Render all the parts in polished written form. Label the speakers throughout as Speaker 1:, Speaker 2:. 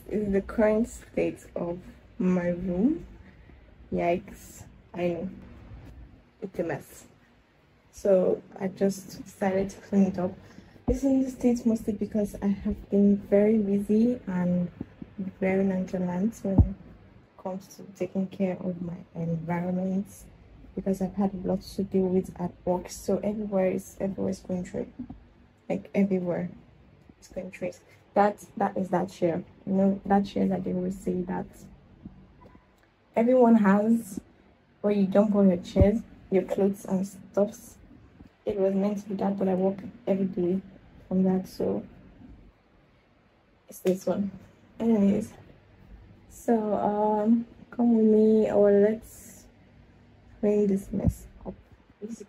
Speaker 1: is the current state of my room. Yikes, I know, it's a mess. So I just decided to clean it up. This is in the state mostly because I have been very busy and very nonchalant when it comes to taking care of my environment, because I've had a lot to deal with at work. So everywhere is going through it. Like everywhere it's going through it. That is that chair. You know, that chair that they always say that everyone has, where you dump all your chairs, your clothes and stuffs. It was meant to be that, but I walk every day from that, so it's this one. Anyways, so come with me, or let's clean this mess up. Basically.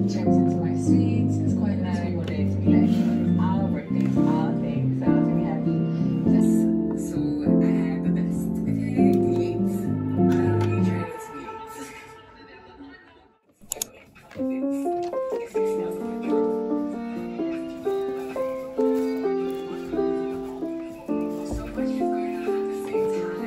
Speaker 2: checked into my suite. It's quite nice. We wanted it to be like our birthday, our thing. So I was really happy. Just so I had the best. Okay, late. I'm really trying not to be late. So much is going on at the same time.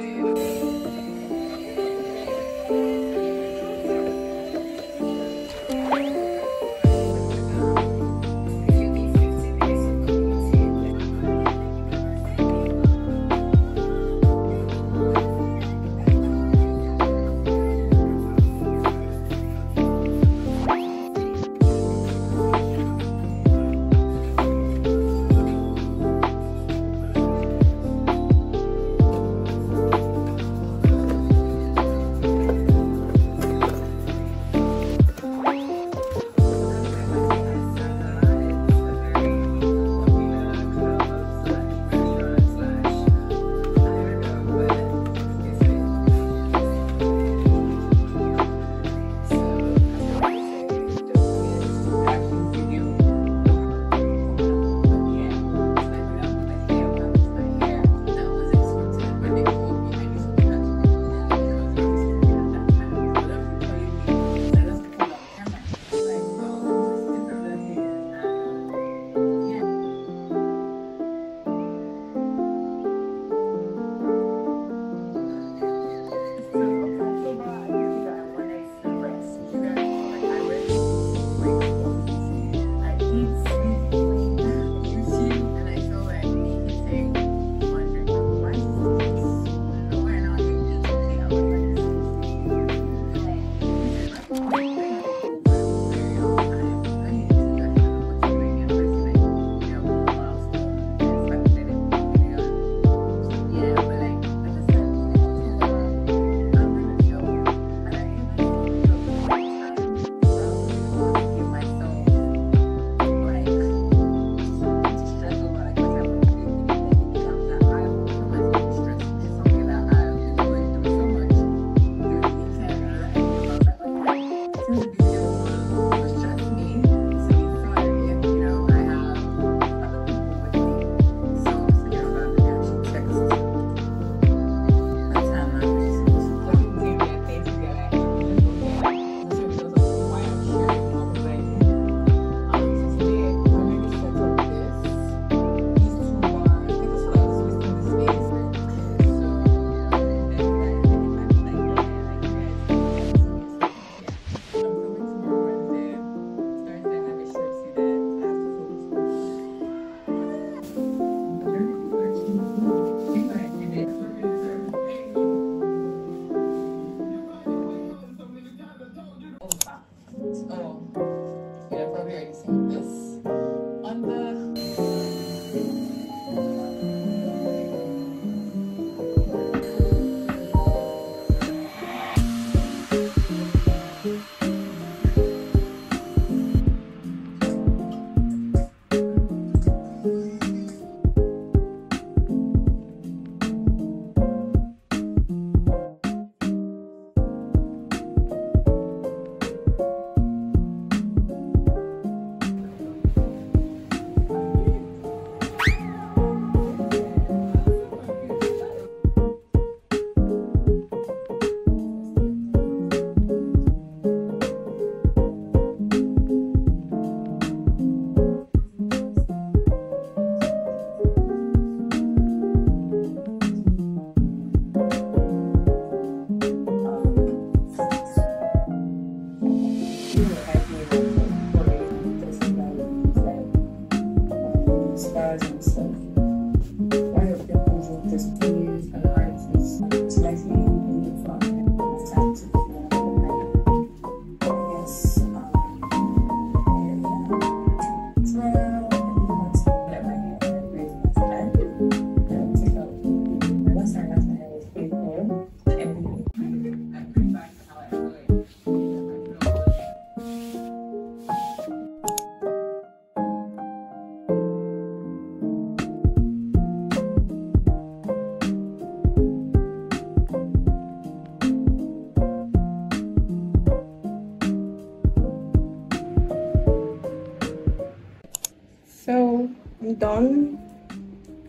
Speaker 1: I'm done,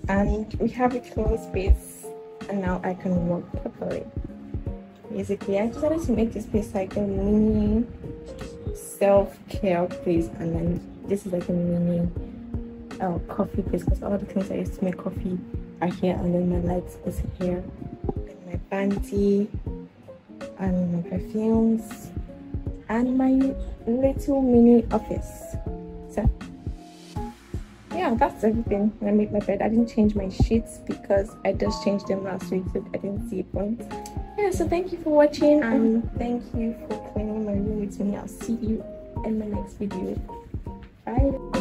Speaker 1: and we have a clean space, and now I can work properly. Basically, I decided to make this place like a mini self-care place, and then this is like a mini coffee place, because all the things I used to make coffee are here, and then my lights is here, and my panty, and my perfumes, and my little mini office. So yeah, that's everything. When I made my bed, I didn't change my sheets because I just changed them last week, so I didn't see a point. Yeah, so thank you for watching, and thank you for cleaning my room with me. I'll see you in my next video. Bye.